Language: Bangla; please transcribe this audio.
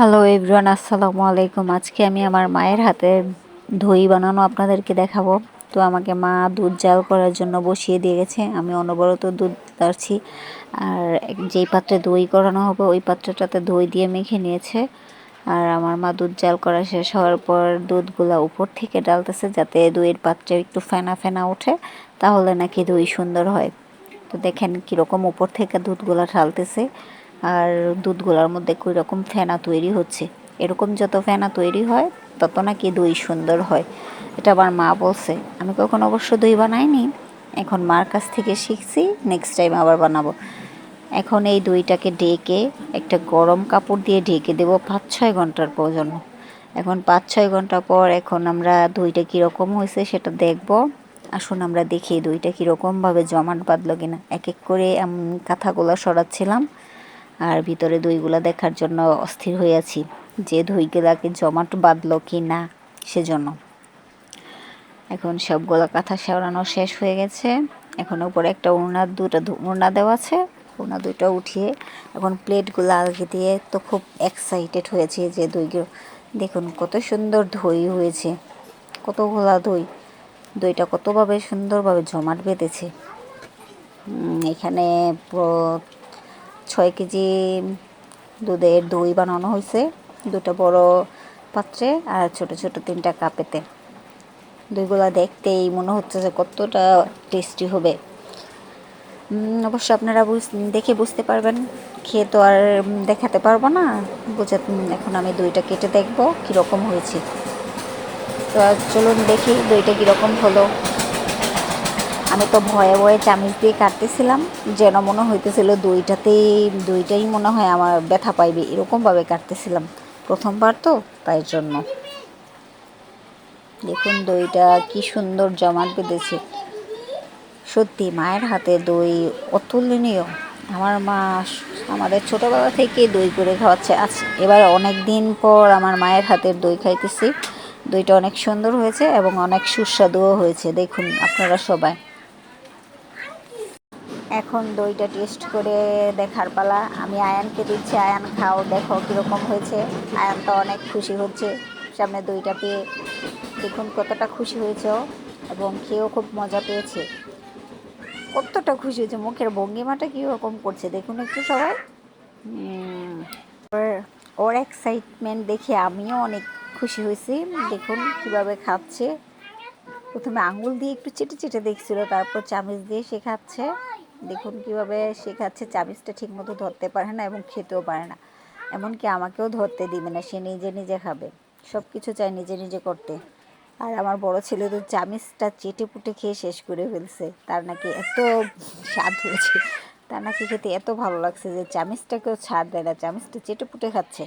হ্যালো এভরিওয়ান, আসসালামু আলাইকুম। আজকে আমি আমার মায়ের হাতের দই বানানো আপনাদেরকে দেখাবো। তো আমাকে মা দুধ জাল করার জন্য বসিয়ে দিয়ে গেছে। আমি অনবরত দুধ দাঁড়ছি, আর যেই পাত্রে দই করানো হবে ওই পাত্রটাতে দই দিয়ে মেখে নিয়েছে। আর আমার মা দুধ জাল করা শেষ হওয়ার পর দুধগুলা উপর থেকে ডালতেছে, যাতে দইয়ের পাত্রে একটু ফেনা ফেনা ওঠে, তাহলে নাকি দই সুন্দর হয়। তো দেখেন কীরকম উপর থেকে দুধগুলা ঢালতেছে, আর দুধগুলার মধ্যে কী রকম ফেনা তৈরি হচ্ছে। এরকম যত ফেনা তৈরি হয় তত নাকি দই সুন্দর হয়, এটা আমার মা বলছে। আমি কখনো অবশ্য দই বানাইনি, এখন মার কাছ থেকে শিখছি, নেক্সট টাইম আবার বানাবো। এখন এই দইটাকে ঢেকে একটা গরম কাপড় দিয়ে ঢেকে দেবো 5-6 ঘন্টার জন্য। এখন 5-6 ঘন্টা পর এখন আমরা দইটা কীরকম হয়েছে সেটা দেখব। আসুন আমরা দেখি দইটা কীরকমভাবে জমাট বাঁধলো কিনা। এক এক করে কাঁথাগুলো সরাচ্ছিলাম, আর ভিতরে দইগুলা দেখার জন্য অস্থির হয়ে আছি যে দইগুলাকে জমাট বাঁধলো কি না। সেজন্য এখন সবগুলো কাঁথা সরানো শেষ হয়ে গেছে। এখন উপরে একটা ওড়না দেওয়া আছে, ওড়না দুটো উঠিয়ে এখন প্লেটগুলো আলগে দিয়ে তো খুব এক্সাইটেড হয়েছে যে দইগুলো দেখুন কত সুন্দর দই হয়েছে, কতগুলা দইটা কতভাবে সুন্দরভাবে জমাট বেঁধেছে। এখানে 6 কেজি দুধের দই বানানো হয়েছে, দুটো বড় পাত্রে আর ছোট ছোট 3টা কাপেতে। দইগুলা দেখতেই মনে হচ্ছে যে কতটা টেস্টি হবে। অবশ্য আপনারা দেখে বুঝতে পারবেন, খেয়ে তো আর দেখাতে পারবো না বুঝে। এখন আমি দইটা কেটে দেখবো কীরকম হয়েছে। তো চলুন দেখি দইটা কীরকম হলো। আমি তো ভয়ে ভয়ে চামিচ দিয়ে কাটতেছিলাম, যেন মনে হইতেছিল দইটাই মনে হয় আমার ব্যথা পাইবে, এরকমভাবে কাটতেছিলাম, প্রথমবার তো তাই জন্য। দেখুন দইটা কি সুন্দর জমাট বেঁধেছে। সত্যি মায়ের হাতে দই অতুলনীয়। আমার মা আমাদের ছোটোবেলা থেকে দই করে খাওয়াচ্ছে। এবার অনেক দিন পর আমার মায়ের হাতের দই খাইতেছি। দইটা অনেক সুন্দর হয়েছে এবং অনেক সুস্বাদুও হয়েছে। দেখুন আপনারা সবাই। এখন দইটা টেস্ট করে দেখার পালা। আমি আয়ানকে দিচ্ছি, আয়ান খাও, দেখো কীরকম হয়েছে। আয়ান তো অনেক খুশি হচ্ছে সামনে দইটা পেয়ে। দেখুন কতটা খুশি হয়েছে এবং খেয়েও খুব মজা পেয়েছে। কতটা খুশি হয়েছে, মুখের ভঙ্গিমাটা কীরকম করছে দেখুন একটু সবাই। ওর এক্সাইটমেন্ট দেখে আমিও অনেক খুশি হয়েছি। দেখুন কিভাবে খাচ্ছে। প্রথমে আঙুল দিয়ে একটু চেটে চেটে দেখছিল, তারপর চামচ দিয়ে সে খাচ্ছে। দেখুন কিভাবে সে খাচ্ছে, চামচটা ঠিক মতো ধরতে পারে না এবং খেতেও পারে না। এমনকি আমাকেও ধরতে দিবে না, সে নিজে নিজে খাবে। সব কিছু চায় নিজে নিজে করতে। আর আমার বড় ছেলে তো চামচটা চেটে পুটে খেয়ে শেষ করে ফেলছে। তার নাকি এত স্বাদ হয়েছে, তার নাকি খেতে এত ভালো লাগছে যে চামচটাকেও ছাড় দেয় না, চামচটা চেটে পুটে খাচ্ছে।